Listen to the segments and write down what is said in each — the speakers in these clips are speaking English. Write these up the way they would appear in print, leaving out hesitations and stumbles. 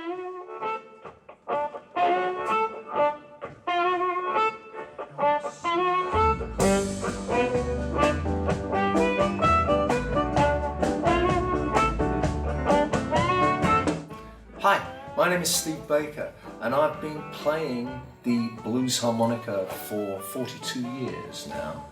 Hi, my name is Steve Beiker, and I've been playing the blues harmonica for 42 years now.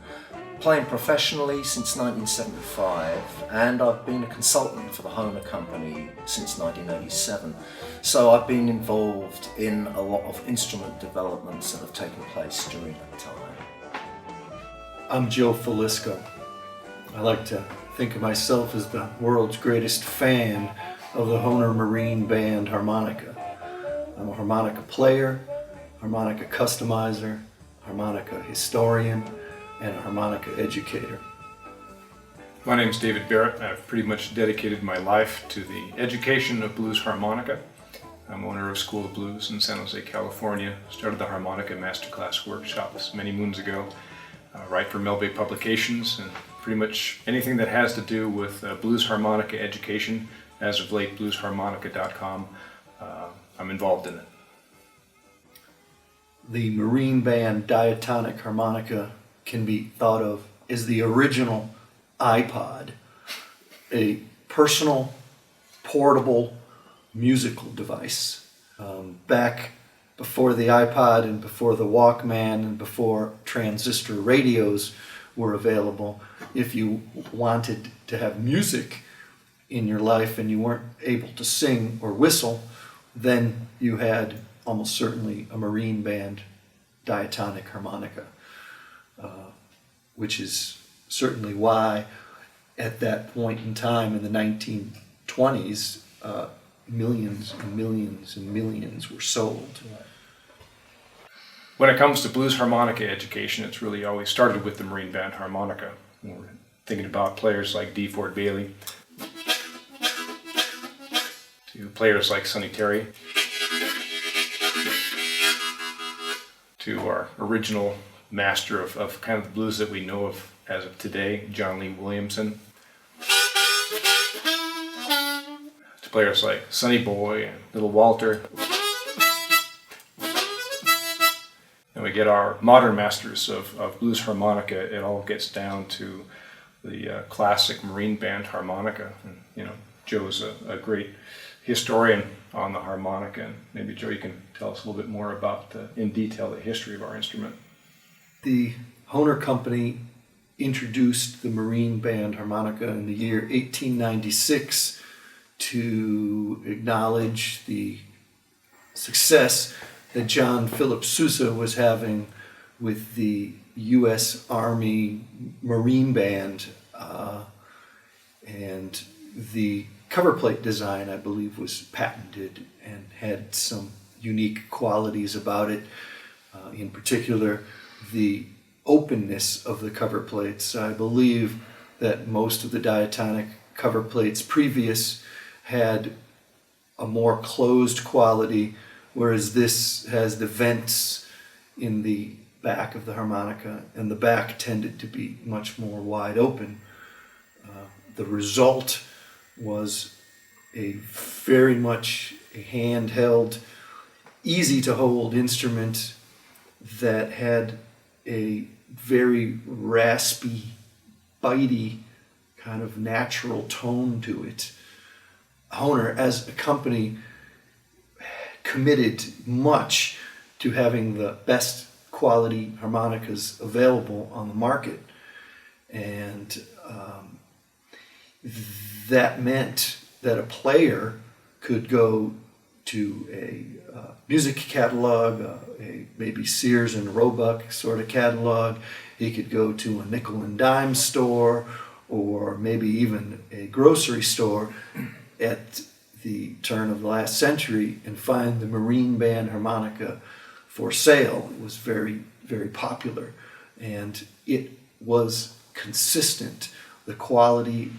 Playing professionally since 1975, and I've been a consultant for the Hohner Company since 1987. So I've been involved in a lot of instrument developments that have taken place during that time. I'm Joe Filisko. I like to think of myself as the world's greatest fan of the Hohner Marine Band harmonica. I'm a harmonica player, harmonica customizer, harmonica historian, and a harmonica educator. My name is Дэвид Баррет. I've pretty much dedicated my life to the education of blues harmonica. I'm owner of School of Blues in San Jose, California. Started the harmonica masterclass workshops many moons ago. Write for Melbay Publications, and pretty much anything that has to do with blues harmonica education, as of late bluesharmonica.com, I'm involved in it. The Marine Band diatonic harmonica can be thought of as the original iPod, a personal, portable musical device. Back before the iPod and before the Walkman and before transistor radios were available, if you wanted to have music in your life and you weren't able to sing or whistle, then you had almost certainly a Marine Band diatonic harmonica, which is certainly why at that point in time in the 1920s, millions and millions and millions were sold. When it comes to blues harmonica education, it's really always started with the Marine Band harmonica. We're thinking about players like D. Ford Bailey, to players like Sonny Terry, to our original master of kind of the blues that we know of as of today, John Lee Williamson, to players like Sonny Boy and Little Walter. And we get our modern masters of blues harmonica. It all gets down to the classic Marine Band harmonica. And, you know, Joe's a great historian on the harmonica, and maybe Joe, you can tell us a little bit more about, in detail, the history of our instrument. The Hohner Company introduced the Marine Band harmonica in the year 1896 to acknowledge the success that John Philip Sousa was having with the U.S. Army Marine Band, and the cover plate design, I believe, was patented and had some unique qualities about it. In particular, the openness of the cover plates. I believe that most of the diatonic cover plates previous had a more closed quality, whereas this has the vents in the back of the harmonica, and the back tended to be much more wide open. The result was a very much a handheld, easy to hold instrument that had a very raspy, bitey kind of natural tone to it. Hohner, as a company, committed much to having the best quality harmonicas available on the market, and that meant that a player could go to a music catalog, a maybe Sears and Roebuck sort of catalog. He could go to a nickel and dime store, or maybe even a grocery store at the turn of the last century, and find the Marine Band harmonica for sale. It was very, very popular, and it was consistent. The quality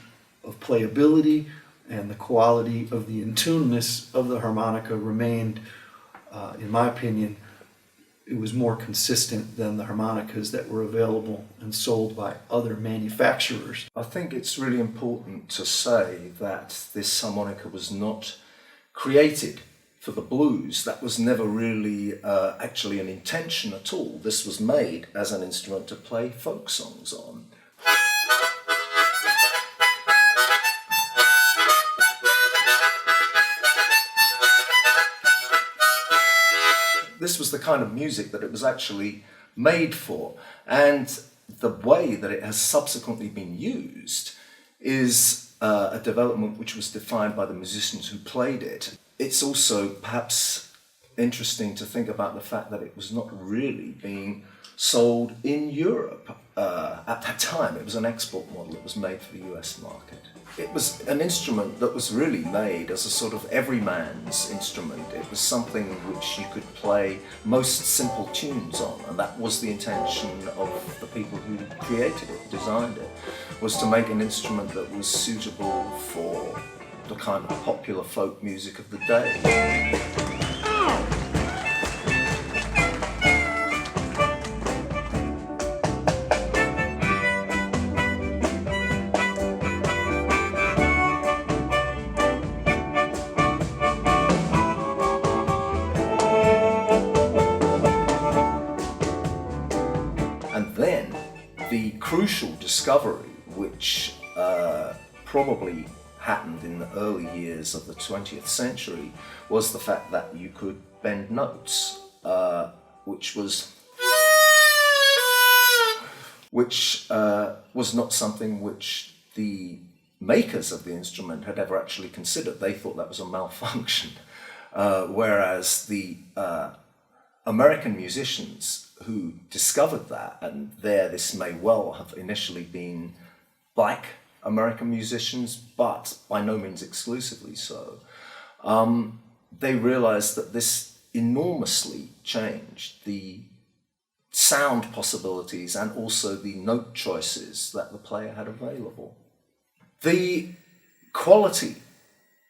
of playability and the quality of the in-tuneness of the harmonica remained, in my opinion, it was more consistent than the harmonicas that were available and sold by other manufacturers. I think it's really important to say that this harmonica was not created for the blues, that was never really actually an intention at all. This was made as an instrument to play folk songs on. This was the kind of music that it was actually made for, and the way that it has subsequently been used is a development which was defined by the musicians who played it. It's also perhaps interesting to think about the fact that it was not really being sold in Europe at that time. It was an export model that was made for the US market. It was an instrument that was really made as a sort of everyman's instrument. It was something which you could play most simple tunes on, and that was the intention of the people who created it, designed it, was to make an instrument that was suitable for the kind of popular folk music of the day. The crucial discovery, which probably happened in the early years of the 20th century, was the fact that you could bend notes, which was not something which the makers of the instrument had ever actually considered. They thought that was a malfunction, whereas the American musicians who discovered that, and this may well have initially been black American musicians, but by no means exclusively so, they realized that this enormously changed the sound possibilities and also the note choices that the player had available. The quality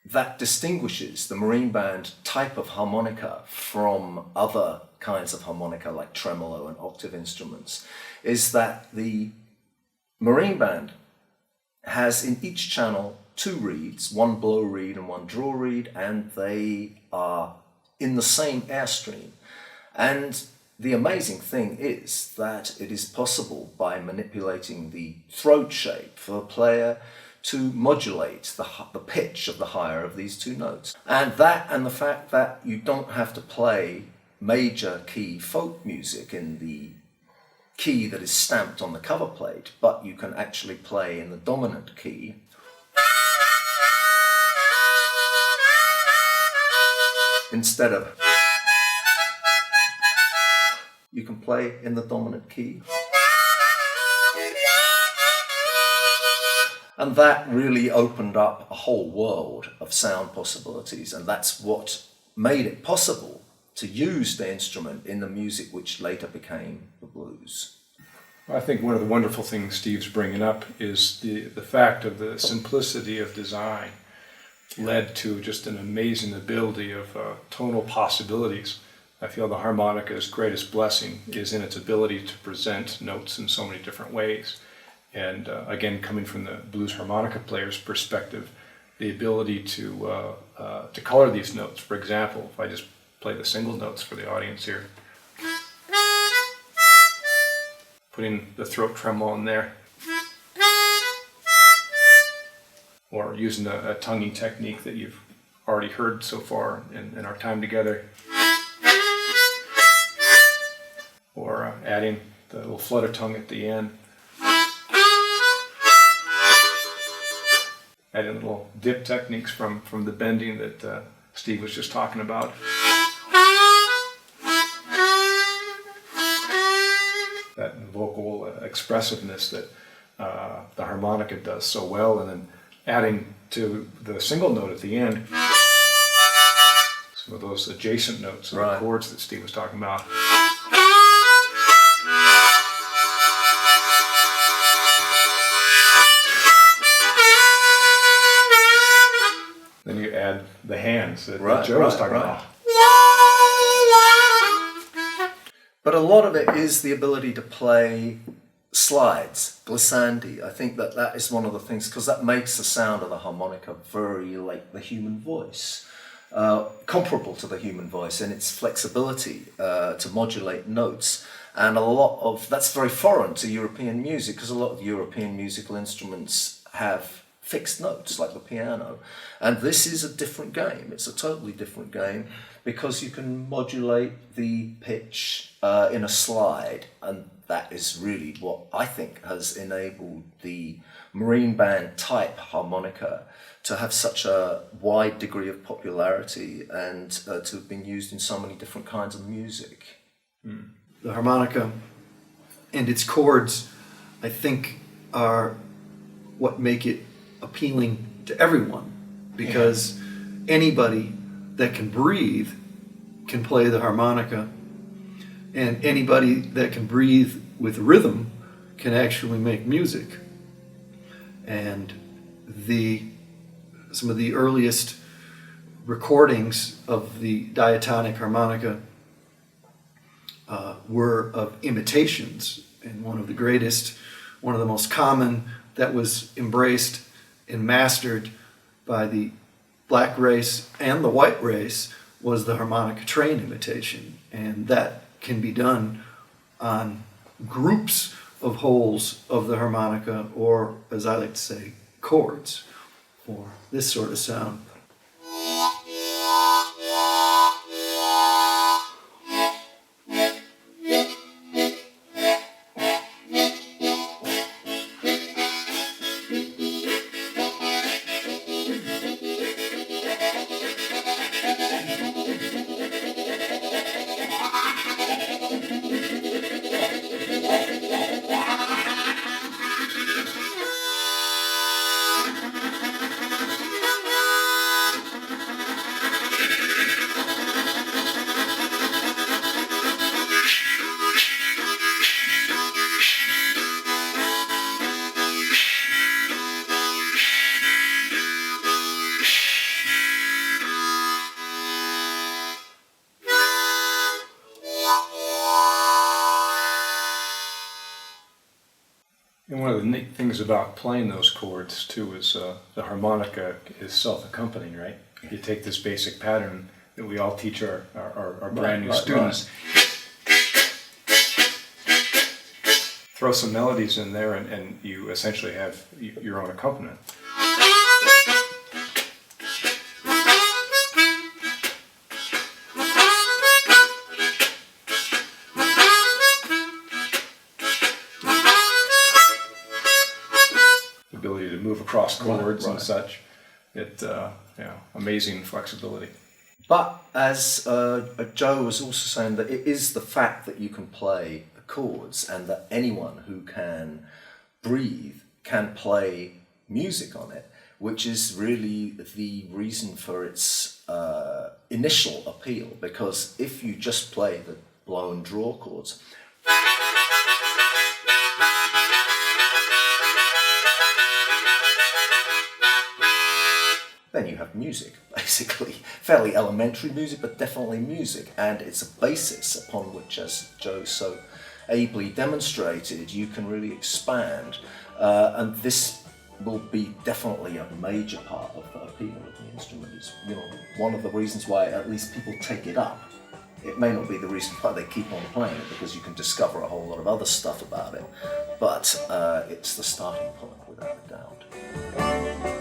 that distinguishes the Marine Band type of harmonica from other kinds of harmonica like tremolo and octave instruments is that the Marine Band has in each channel two reeds, one blow reed and one draw reed, and they are in the same airstream. And the amazing thing is that it is possible by manipulating the throat shape for the player to modulate the pitch of the higher of these two notes. And that and the fact that you don't have to play major key folk music in the key that is stamped on the cover plate, but you can actually play in the dominant key. Instead of, you can play in the dominant key. And that really opened up a whole world of sound possibilities, and that's what made it possible to use the instrument in the music which later became the blues. I think one of the wonderful things Steve's bringing up is the fact of the simplicity of design led to just an amazing ability of tonal possibilities. I feel the harmonica's greatest blessing is in its ability to present notes in so many different ways. And again, coming from the blues harmonica player's perspective, the ability to color these notes. For example, if I just play the single notes for the audience here, putting the throat tremolo in there, or using a tonguing technique that you've already heard so far in our time together, or adding the little flutter tongue at the end, adding little dip techniques from the bending that Steve was just talking about. That vocal expressiveness that the harmonica does so well, and then adding to the single note at the end some of those adjacent notes and the chords that Steve was talking about. Then you add the hands that Joe was talking about. But a lot of it is the ability to play slides, glissandi. I think that is one of the things, because that makes the sound of the harmonica very like the human voice. comparable to the human voice in its flexibility to modulate notes. And a lot of that's very foreign to European music, because a lot of European musical instruments have fixed notes like the piano. And this is a different game. It's a totally different game because you can modulate the pitch in a slide, and that is really what I think has enabled the Marine Band type harmonica to have such a wide degree of popularity and to have been used in so many different kinds of music. The harmonica and its chords, I think, are what make it appealing to everyone, because anybody that can breathe can play the harmonica, and anybody that can breathe with rhythm can actually make music. And some of the earliest recordings of the diatonic harmonica were of imitations, and one of the most common that was embraced and mastered by the black race and the white race was the harmonica train imitation, and that can be done on groups of holes of the harmonica, or as I like to say, chords, for this sort of sound. And one of the neat things about playing those chords too is the harmonica is self-accompanying, right? You take this basic pattern that we all teach our brand new students, throw some melodies in there, and you essentially have your own accompaniment. Ability to move across chords and such. Amazing flexibility. But as Joe was also saying, that it is the fact that you can play the chords and that anyone who can breathe can play music on it, which is really the reason for its initial appeal. Because if you just play the blow and draw chords, then you have music, basically. Fairly elementary music, but definitely music. And it's a basis upon which, as Joe so ably demonstrated, you can really expand. And this will be definitely a major part of the appeal of the instrument. It's one of the reasons why at least people take it up. It may not be the reason why they keep on playing it, because you can discover a whole lot of other stuff about it. But it's the starting point, without a doubt.